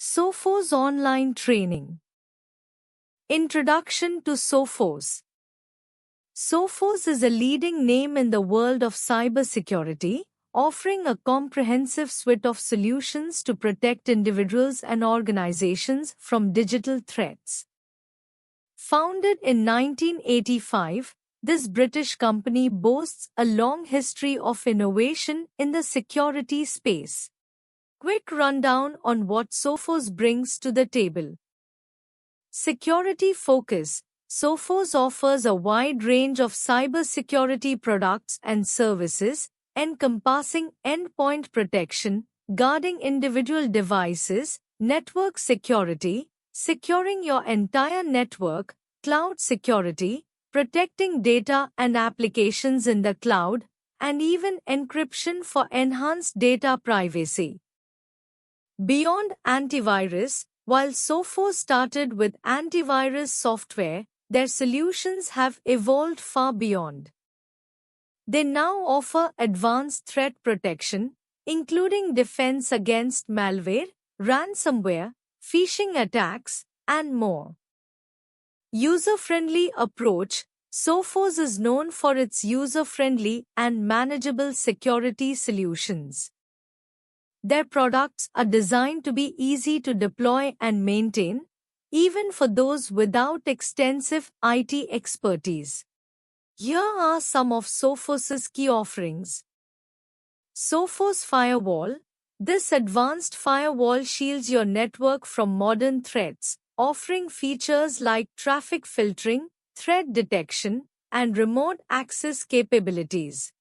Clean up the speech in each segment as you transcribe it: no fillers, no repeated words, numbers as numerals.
Sophos Online Training. Introduction to Sophos. Sophos is a leading name in the world of cybersecurity, offering a comprehensive suite of solutions to protect individuals and organizations from digital threats. Founded in 1985, this British company boasts a long history of innovation in the security space. Quick rundown on what Sophos brings to the table. Security focus. Sophos offers a wide range of cybersecurity products and services, encompassing endpoint protection, guarding individual devices, network security, securing your entire network, cloud security, protecting data and applications in the cloud, and even encryption for enhanced data privacy. Beyond antivirus, while Sophos started with antivirus software, their solutions have evolved far beyond. They now offer advanced threat protection, including defense against malware, ransomware, phishing attacks, and more. User-friendly approach. Sophos is known for its user-friendly and manageable security solutions. Their products are designed to be easy to deploy and maintain, even for those without extensive IT expertise. Here are some of Sophos' key offerings. Sophos Firewall. This advanced firewall shields your network from modern threats, offering features like traffic filtering, threat detection, and remote access capabilities.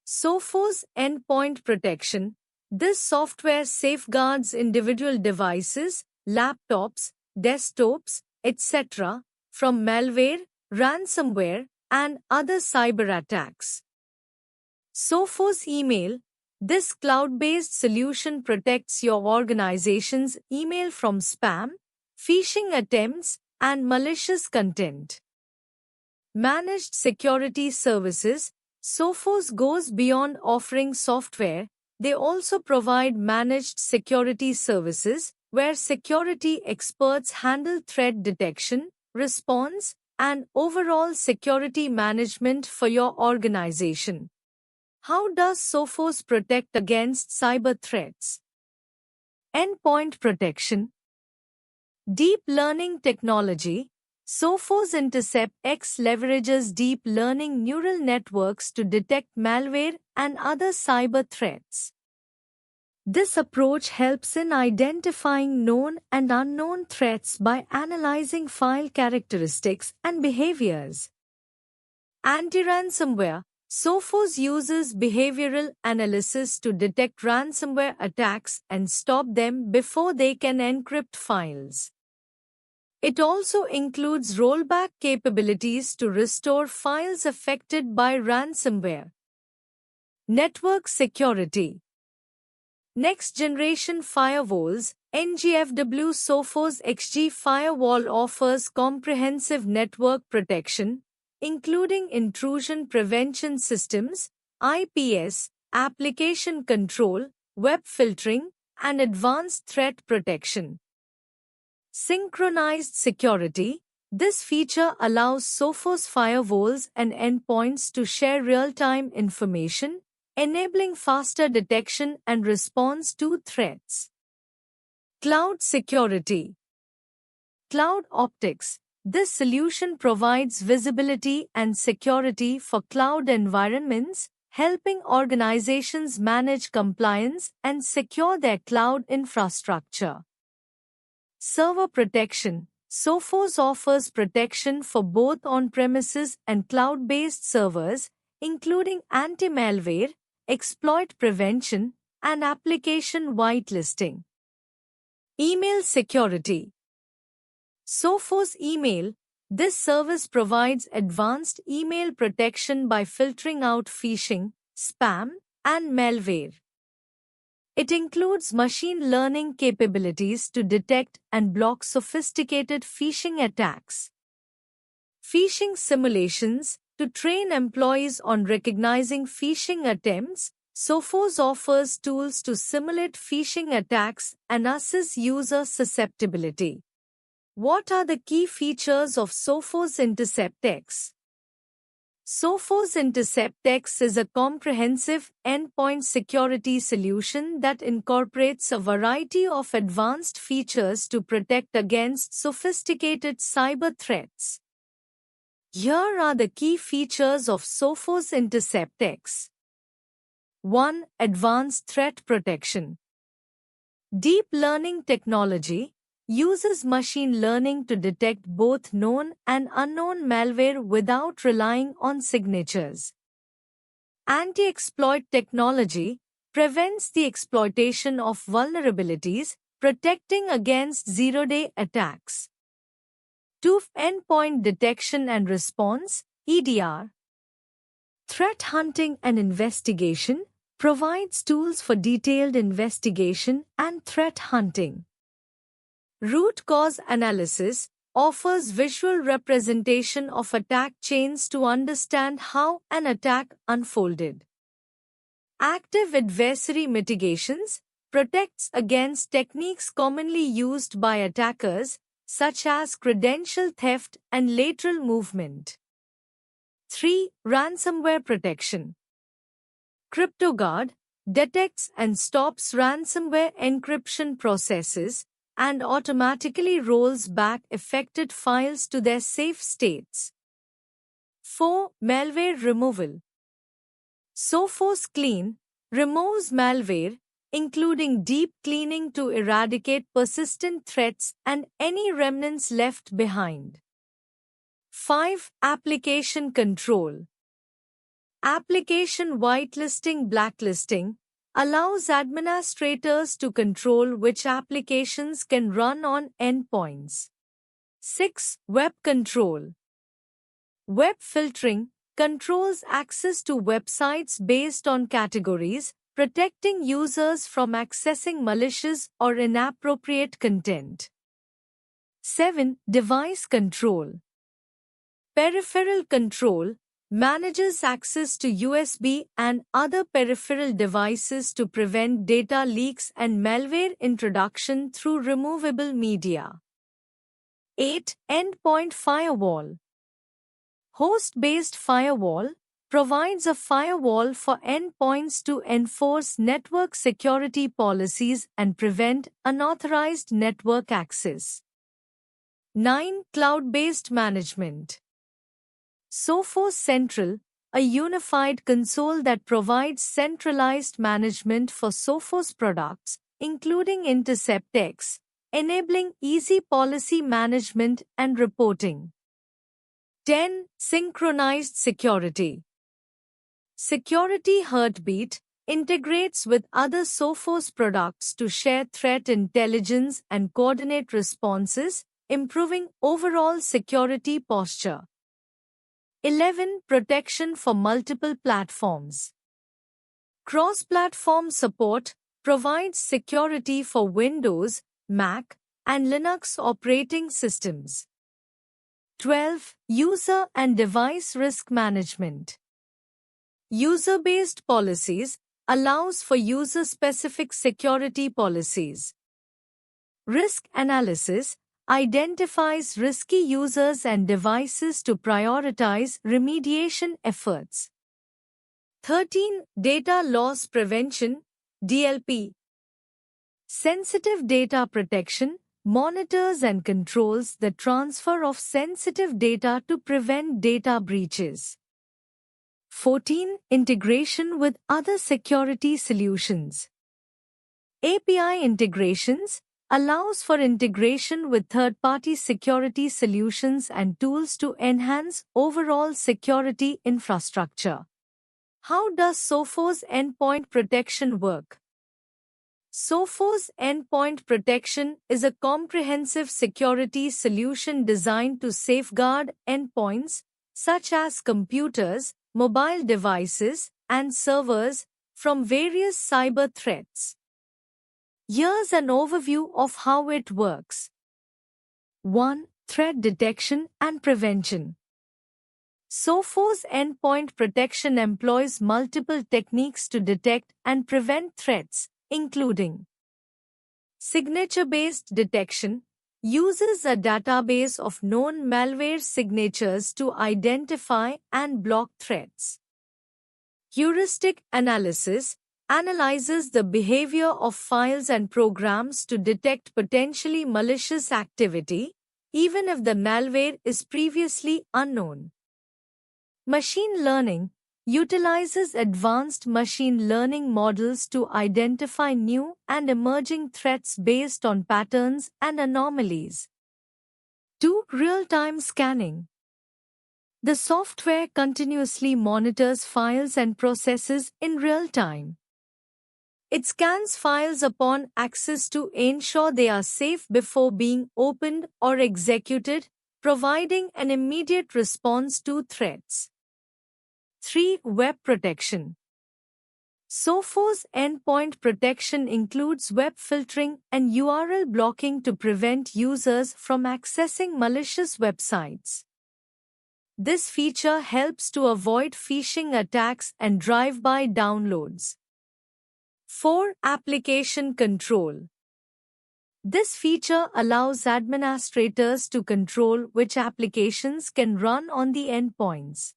Sophos Endpoint Protection. This software safeguards individual devices, laptops, desktops, etc., from malware, ransomware, and other cyber attacks. Sophos Email. This cloud-based solution protects your organization's email from spam, phishing attempts, and malicious content. Managed Security Services. Sophos goes beyond offering software. They also provide managed security services, where security experts handle threat detection, response, and overall security management for your organization. How does Sophos protect against cyber threats? Endpoint protection. Deep learning technology. Sophos Intercept X leverages deep learning neural networks to detect malware and other cyber threats. This approach helps in identifying known and unknown threats by analyzing file characteristics and behaviors. Anti-ransomware. Sophos uses behavioral analysis to detect ransomware attacks and stop them before they can encrypt files. It also includes rollback capabilities to restore files affected by ransomware. Network security. Next-generation firewalls. NGFW. Sophos XG Firewall offers comprehensive network protection, including intrusion prevention systems, IPS, application control, web filtering, and advanced threat protection. Synchronized security. This feature allows Sophos firewalls and endpoints to share real-time information, enabling faster detection and response to threats. Cloud security. Cloud Optics. This solution provides visibility and security for cloud environments, helping organizations manage compliance and secure their cloud infrastructure. Server protection. Sophos offers protection for both on-premises and cloud-based servers, including anti-malware, exploit prevention, and application whitelisting. Email security. Sophos Email. This service provides advanced email protection by filtering out phishing, spam, and malware. It includes machine learning capabilities to detect and block sophisticated phishing attacks. Phishing simulations. To train employees on recognizing phishing attempts, Sophos offers tools to simulate phishing attacks and assess user susceptibility. What are the key features of Sophos InterceptX? Sophos InterceptX is a comprehensive endpoint security solution that incorporates a variety of advanced features to protect against sophisticated cyber threats. Here are the key features of Sophos InterceptX. 1. Advanced Threat Protection. Deep learning technology uses machine learning to detect both known and unknown malware without relying on signatures. Anti-exploit technology prevents the exploitation of vulnerabilities, protecting against zero-day attacks. 2. Endpoint Detection and Response (EDR). Threat hunting and investigation provides tools for detailed investigation and threat hunting. Root cause analysis offers visual representation of attack chains to understand how an attack unfolded. Active adversary mitigations protects against techniques commonly used by attackers, such as credential theft and lateral movement. 3. Ransomware Protection. CryptoGuard detects and stops ransomware encryption processes and automatically rolls back affected files to their safe states. 4. Malware Removal. Sophos Clean removes malware, including deep cleaning to eradicate persistent threats and any remnants left behind. 5. Application Control. Application whitelisting blacklisting allows administrators to control which applications can run on endpoints. 6. Web Control. Web filtering controls access to websites based on categories, protecting users from accessing malicious or inappropriate content. 7. Device Control. Peripheral Control manages access to USB and other peripheral devices to prevent data leaks and malware introduction through removable media. 8. Endpoint Firewall. Host-based firewall provides a firewall for endpoints to enforce network security policies and prevent unauthorized network access. 9. Cloud-based management. Sophos Central, a unified console that provides centralized management for Sophos products, including InterceptX, enabling easy policy management and reporting. 10. Synchronized Security. Security Heartbeat integrates with other Sophos products to share threat intelligence and coordinate responses, improving overall security posture. 11. Protection for multiple platforms. Cross-platform support provides security for Windows, Mac, and Linux operating systems. 12. User and Device Risk Management. User-based policies allows for user-specific security policies. Risk analysis identifies risky users and devices to prioritize remediation efforts. 13. Data Loss Prevention (DLP). Sensitive Data Protection monitors and controls the transfer of sensitive data to prevent data breaches. 14. Integration with other security solutions. API integrations allows for integration with third-party security solutions and tools to enhance overall security infrastructure. How does Sophos Endpoint Protection work? Sophos Endpoint Protection is a comprehensive security solution designed to safeguard endpoints, such as computers, mobile devices, and servers, from various cyber threats. Here's an overview of how it works. 1. Threat detection and prevention. Sophos Endpoint Protection employs multiple techniques to detect and prevent threats, including signature-based detection, uses a database of known malware signatures to identify and block threats. Heuristic analysis analyzes the behavior of files and programs to detect potentially malicious activity, even if the malware is previously unknown. Machine learning utilizes advanced machine learning models to identify new and emerging threats based on patterns and anomalies. 2. Real-time scanning. The software continuously monitors files and processes in real time. It scans files upon access to ensure they are safe before being opened or executed, providing an immediate response to threats. 3. Web protection. Sophos Endpoint Protection includes web filtering and URL blocking to prevent users from accessing malicious websites. This feature helps to avoid phishing attacks and drive-by downloads. 4. Application control. This feature allows administrators to control which applications can run on the endpoints.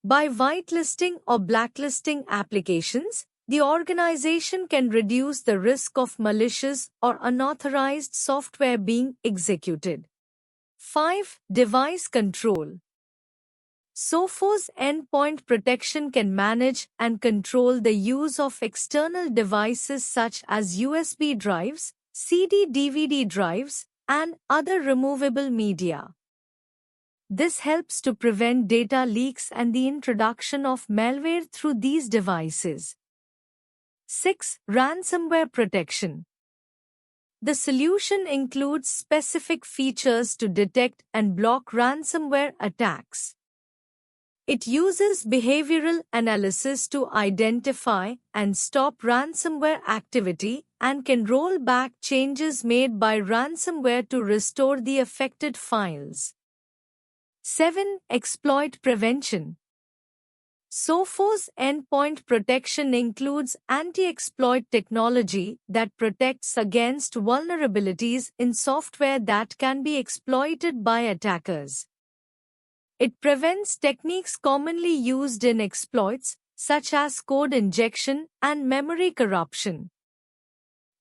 By whitelisting or blacklisting applications, the organization can reduce the risk of malicious or unauthorized software being executed. 5. Device control. Sophos Endpoint Protection can manage and control the use of external devices such as USB drives, CD/DVD drives, and other removable media. This helps to prevent data leaks and the introduction of malware through these devices. 6. Ransomware protection. The solution includes specific features to detect and block ransomware attacks. It uses behavioral analysis to identify and stop ransomware activity and can roll back changes made by ransomware to restore the affected files. 7. Exploit prevention. Sophos Endpoint Protection includes anti-exploit technology that protects against vulnerabilities in software that can be exploited by attackers. It prevents techniques commonly used in exploits, such as code injection and memory corruption.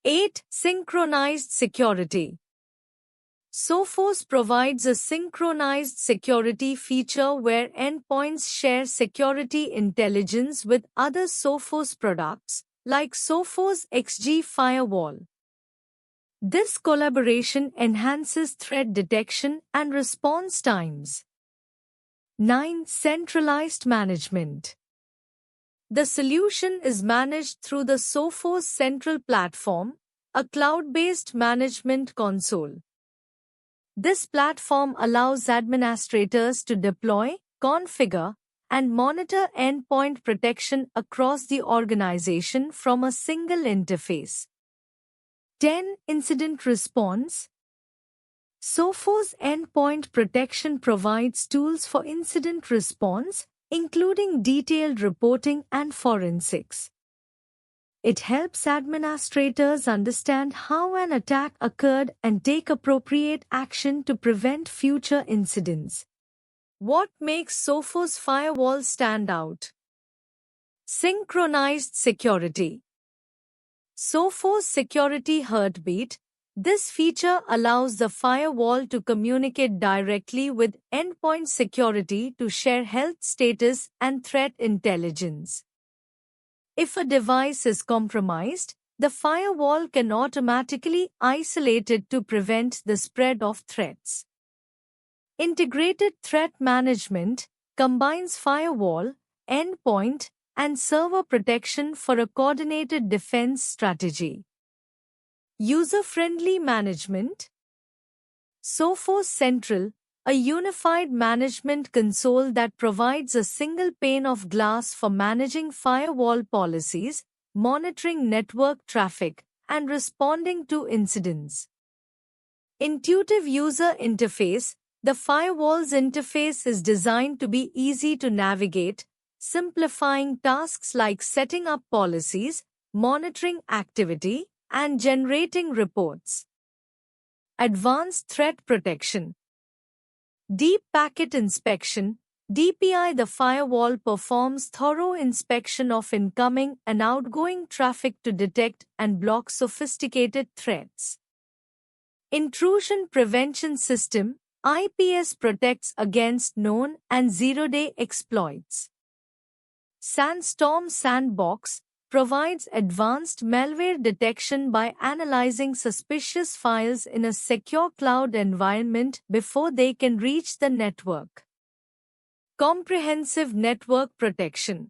8. Synchronized security. Sophos provides a synchronized security feature where endpoints share security intelligence with other Sophos products, like Sophos XG Firewall. This collaboration enhances threat detection and response times. 9. Centralized management. The solution is managed through the Sophos Central Platform, a cloud-based management console. This platform allows administrators to deploy, configure, and monitor endpoint protection across the organization from a single interface. 10. Incident response. Sophos Endpoint Protection provides tools for incident response, including detailed reporting and forensics. It helps administrators understand how an attack occurred and take appropriate action to prevent future incidents. What makes Sophos Firewall stand out? Synchronized security. Sophos Security Heartbeat. This feature allows the firewall to communicate directly with endpoint security to share health status and threat intelligence. If a device is compromised, the firewall can automatically isolate it to prevent the spread of threats. Integrated threat management combines firewall, endpoint, and server protection for a coordinated defense strategy. User-friendly management. Sophos Central, a unified management console that provides a single pane of glass for managing firewall policies, monitoring network traffic, and responding to incidents. Intuitive user interface. The firewall's interface is designed to be easy to navigate, simplifying tasks like setting up policies, monitoring activity, and generating reports. Advanced Threat Protection. Deep Packet Inspection (DPI). The firewall performs thorough inspection of incoming and outgoing traffic to detect and block sophisticated threats. Intrusion Prevention System (IPS) protects against known and zero-day exploits. Sandstorm Sandbox provides advanced malware detection by analyzing suspicious files in a secure cloud environment before they can reach the network. Comprehensive Network Protection.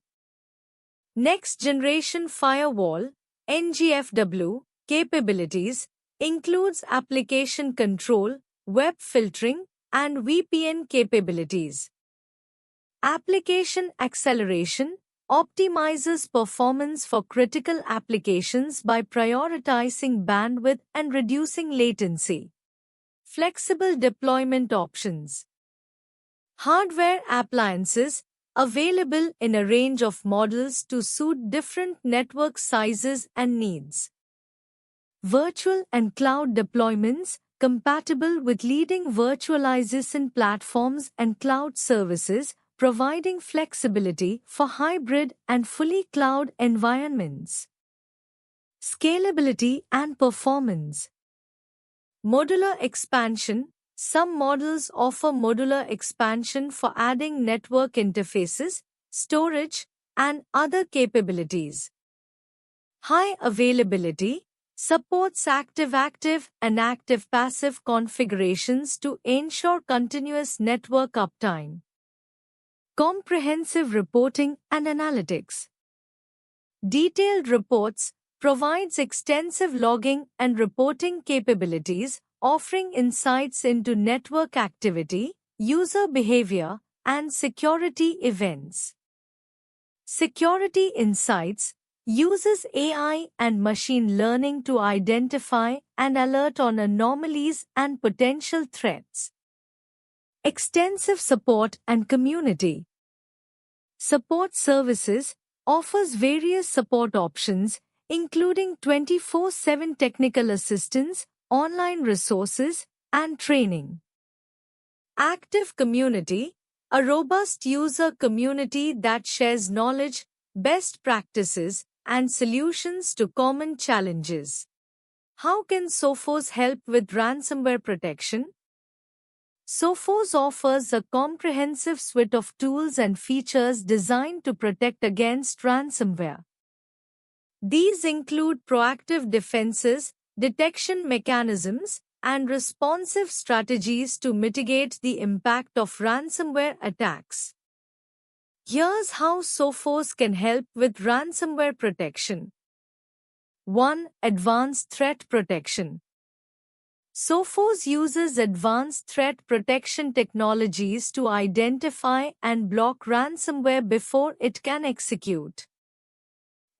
Next Generation Firewall (NGFW) capabilities includes application control, web filtering, and VPN capabilities. Application Acceleration optimizes performance for critical applications by prioritizing bandwidth and reducing latency. Flexible deployment options. Hardware appliances available in a range of models to suit different network sizes and needs. Virtual and cloud deployments compatible with leading virtualization platforms and cloud services, providing flexibility for hybrid and fully cloud environments. Scalability and performance. Modular expansion. Some models offer modular expansion for adding network interfaces, storage, and other capabilities. High availability supports active-active and active-passive configurations to ensure continuous network uptime. Comprehensive reporting and analytics. Detailed reports provides extensive logging and reporting capabilities, offering insights into network activity, user behavior, and security events. Security Insights uses AI and machine learning to identify and alert on anomalies and potential threats. Extensive support and community. Support Services offers various support options, including 24/7 technical assistance, online resources, and training. Active Community, a robust user community that shares knowledge, best practices, and solutions to common challenges. How can Sophos help with ransomware protection? Sophos offers a comprehensive suite of tools and features designed to protect against ransomware. These include proactive defenses, detection mechanisms, and responsive strategies to mitigate the impact of ransomware attacks. Here's how Sophos can help with ransomware protection. 1. Advanced Threat Protection. Sophos uses advanced threat protection technologies to identify and block ransomware before it can execute.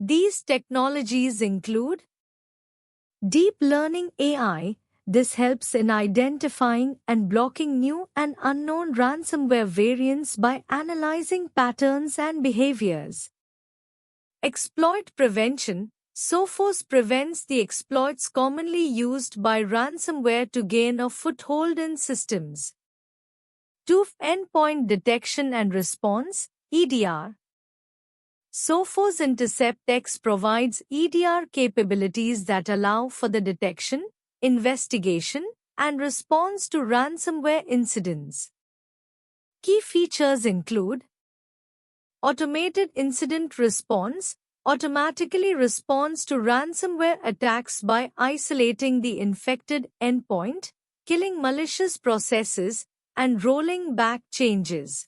These technologies include Deep Learning AI. This helps in identifying and blocking new and unknown ransomware variants by analyzing patterns and behaviors. Exploit Prevention. Sophos prevents the exploits commonly used by ransomware to gain a foothold in systems. 2. Endpoint Detection and Response (EDR). Sophos Intercept X provides EDR capabilities that allow for the detection, investigation, and response to ransomware incidents. Key features include Automated Incident Response automatically responds to ransomware attacks by isolating the infected endpoint, killing malicious processes, and rolling back changes.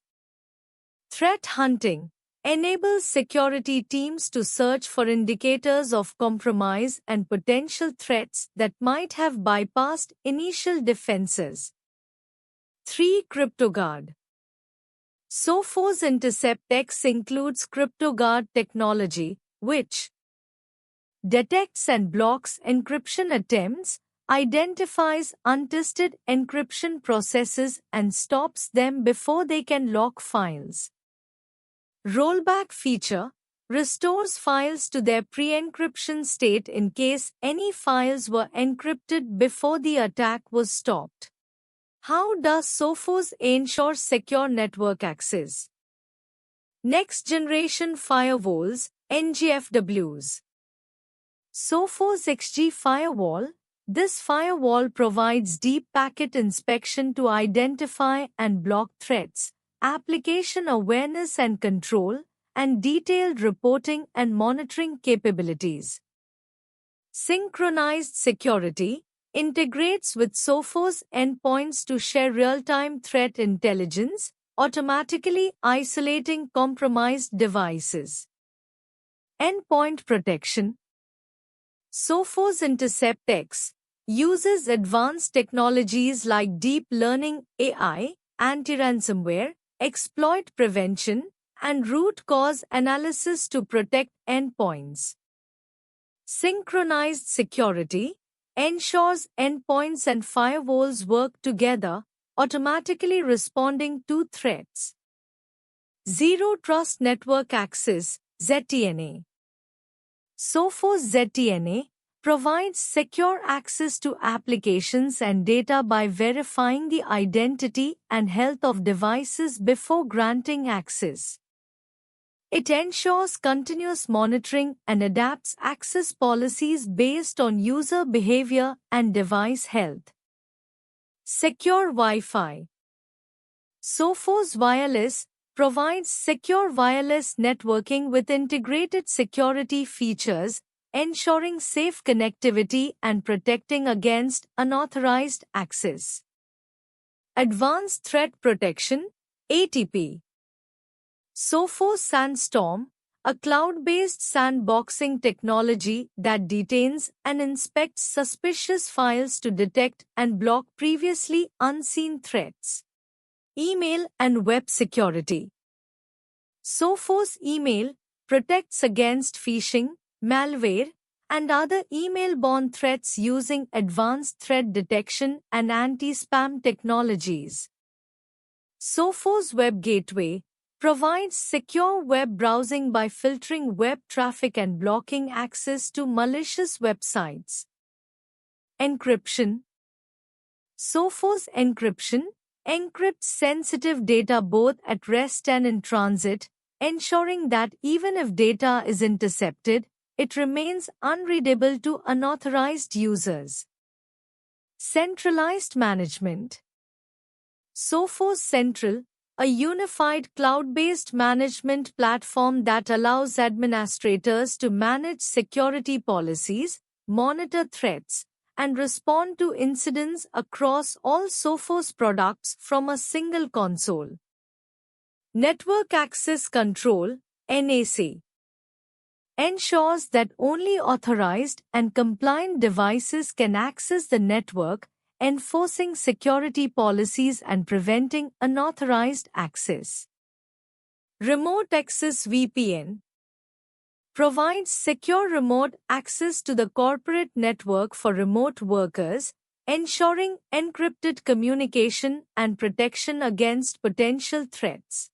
Threat Hunting enables security teams to search for indicators of compromise and potential threats that might have bypassed initial defenses. 3. CryptoGuard. Sophos Intercept X includes CryptoGuard technology, which detects and blocks encryption attempts, identifies untested encryption processes and stops them before they can lock files. Rollback feature restores files to their pre-encryption state in case any files were encrypted before the attack was stopped. How does Sophos ensure secure network access? Next-generation firewalls, NGFWs. Sophos XG Firewall. This firewall provides deep packet inspection to identify and block threats, application awareness and control, and detailed reporting and monitoring capabilities. Synchronized security integrates with Sophos endpoints to share real-time threat intelligence, automatically isolating compromised devices. Endpoint protection. Sophos Intercept X uses advanced technologies like deep learning AI, anti-ransomware, exploit prevention, and root cause analysis to protect endpoints. Synchronized security ensures endpoints and firewalls work together, automatically responding to threats. Zero Trust Network Access, ZTNA. Sophos ZTNA provides secure access to applications and data by verifying the identity and health of devices before granting access. It ensures continuous monitoring and adapts access policies based on user behavior and device health. Secure Wi-Fi. Sophos Wireless provides secure wireless networking with integrated security features, ensuring safe connectivity and protecting against unauthorized access. Advanced Threat Protection, ATP. Sophos Sandstorm, a cloud-based sandboxing technology that detains and inspects suspicious files to detect and block previously unseen threats. Email and web security. Sophos Email protects against phishing, malware, and other email-borne threats using advanced threat detection and anti-spam technologies. Sophos Web Gateway provides secure web browsing by filtering web traffic and blocking access to malicious websites. Encryption. Sophos Encryption encrypts sensitive data both at rest and in transit, ensuring that even if data is intercepted, it remains unreadable to unauthorized users. Centralized management. Sophos Central, a unified cloud-based management platform that allows administrators to manage security policies, monitor threats, and respond to incidents across all Sophos products from a single console. Network Access Control, NAC, ensures that only authorized and compliant devices can access the network, enforcing security policies and preventing unauthorized access. Remote Access VPN provides secure remote access to the corporate network for remote workers, ensuring encrypted communication and protection against potential threats.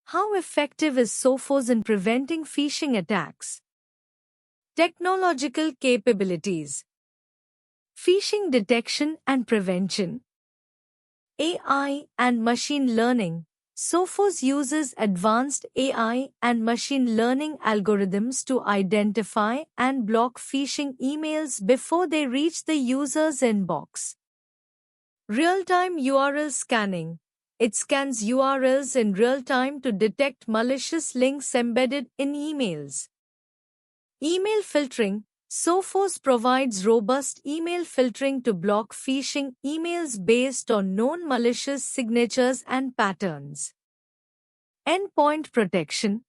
How effective is Sophos in preventing phishing attacks? Technological capabilities. Phishing detection and prevention. AI and machine learning. Sophos uses advanced AI and machine learning algorithms to identify and block phishing emails before they reach the user's inbox. Real-time URL scanning. It scans URLs in real time to detect malicious links embedded in emails. Email filtering. Sophos provides robust email filtering to block phishing emails based on known malicious signatures and patterns. Endpoint protection.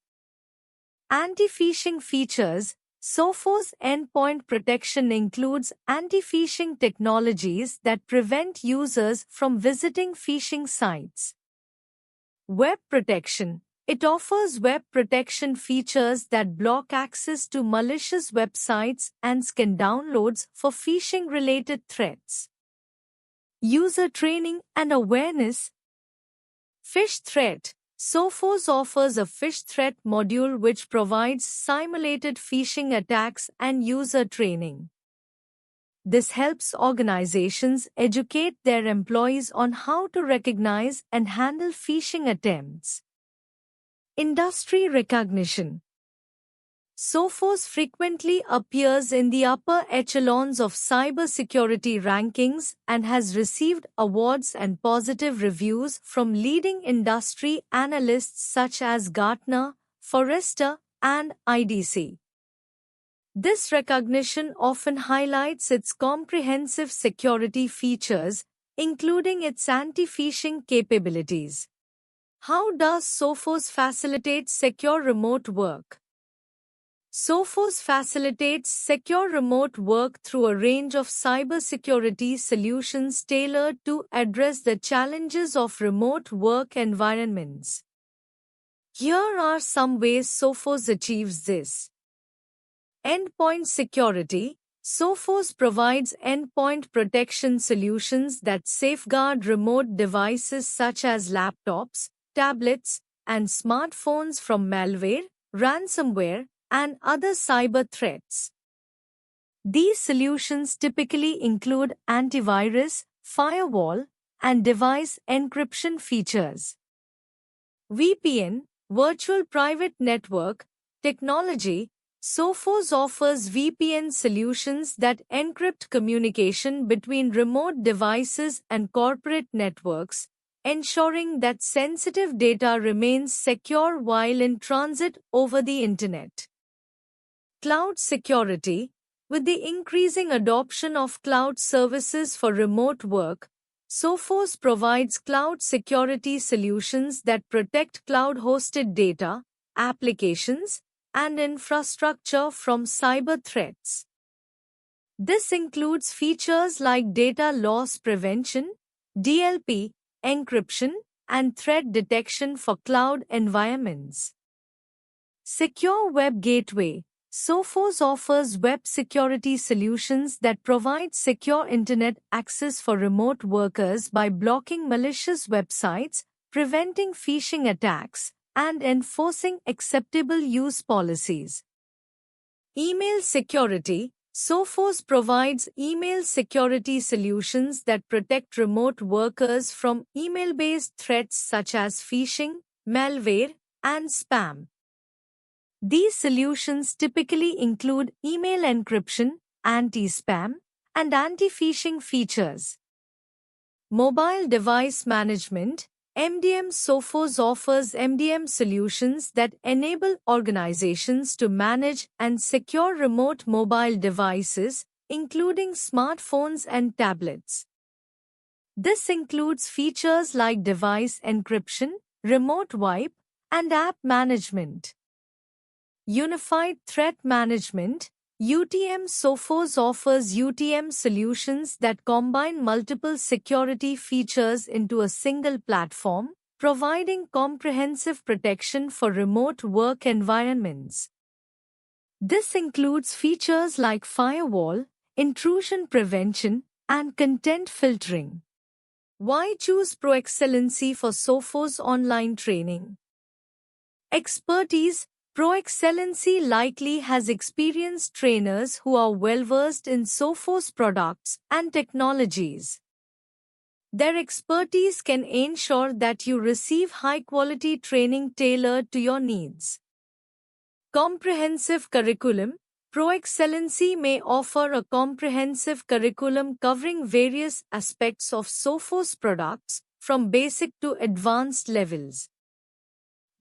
Anti-phishing features. Sophos endpoint protection includes anti-phishing technologies that prevent users from visiting phishing sites. Web protection. It offers web protection features that block access to malicious websites and scan downloads for phishing-related threats. User training and awareness. Phish Threat. Sophos offers a phish threat module which provides simulated phishing attacks and user training. This helps organizations educate their employees on how to recognize and handle phishing attempts. Industry recognition. Sophos frequently appears in the upper echelons of cybersecurity rankings and has received awards and positive reviews from leading industry analysts such as Gartner, Forrester, and IDC. This recognition often highlights its comprehensive security features, including its anti-phishing capabilities. How does Sophos facilitate secure remote work? Sophos facilitates secure remote work through a range of cybersecurity solutions tailored to address the challenges of remote work environments. Here are some ways Sophos achieves this. Endpoint security. Sophos provides endpoint protection solutions that safeguard remote devices such as laptops, tablets, and smartphones from malware, ransomware, and other cyber threats. These solutions typically include antivirus, firewall, and device encryption features. VPN, Virtual Private Network, technology. Sophos offers VPN solutions that encrypt communication between remote devices and corporate networks, ensuring that sensitive data remains secure while in transit over the Internet. Cloud security. With the increasing adoption of cloud services for remote work, Sophos provides cloud security solutions that protect cloud-hosted data, applications, and infrastructure from cyber threats. This includes features like data loss prevention, DLP, encryption, and threat detection for cloud environments. Secure Web Gateway. Sophos offers web security solutions that provide secure internet access for remote workers by blocking malicious websites, preventing phishing attacks, and enforcing acceptable use policies. Email security. Sophos provides email security solutions that protect remote workers from email-based threats such as phishing, malware, and spam. These solutions typically include email encryption, anti-spam, and anti-phishing features. Mobile device management. MDM. Sophos offers MDM solutions that enable organizations to manage and secure remote mobile devices, including smartphones and tablets. This includes features like device encryption, remote wipe, and app management. Unified Threat Management, UTM. Sophos offers UTM solutions that combine multiple security features into a single platform, providing comprehensive protection for remote work environments. This includes features like firewall, intrusion prevention, and content filtering. Why choose ProExcellency for Sophos online training? Expertise. ProExcellency likely has experienced trainers who are well-versed in Sophos products and technologies. Their expertise can ensure that you receive high-quality training tailored to your needs. Comprehensive curriculum. ProExcellency may offer a comprehensive curriculum covering various aspects of Sophos products, from basic to advanced levels.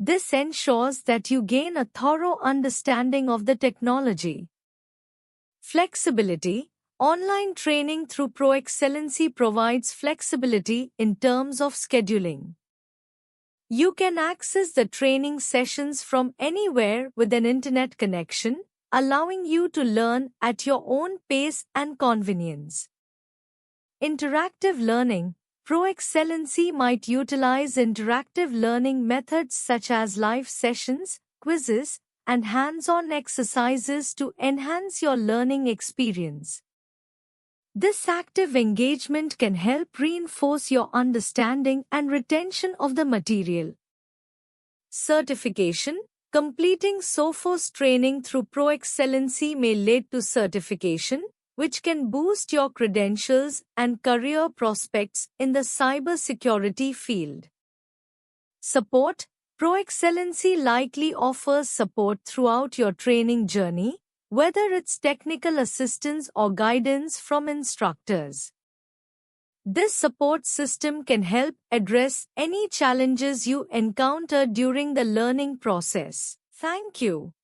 This ensures that you gain a thorough understanding of the technology. Flexibility. Online training through ProExcellency provides flexibility in terms of scheduling. You can access the training sessions from anywhere with an internet connection, allowing you to learn at your own pace and convenience. Interactive learning. ProExcellency might utilize interactive learning methods such as live sessions, quizzes, and hands-on exercises to enhance your learning experience. This active engagement can help reinforce your understanding and retention of the material. Certification. Completing Sophos training through ProExcellency may lead to certification, which can boost your credentials and career prospects in the cybersecurity field. Support. ProExcellency likely offers support throughout your training journey, whether it's technical assistance or guidance from instructors. This support system can help address any challenges you encounter during the learning process. Thank you.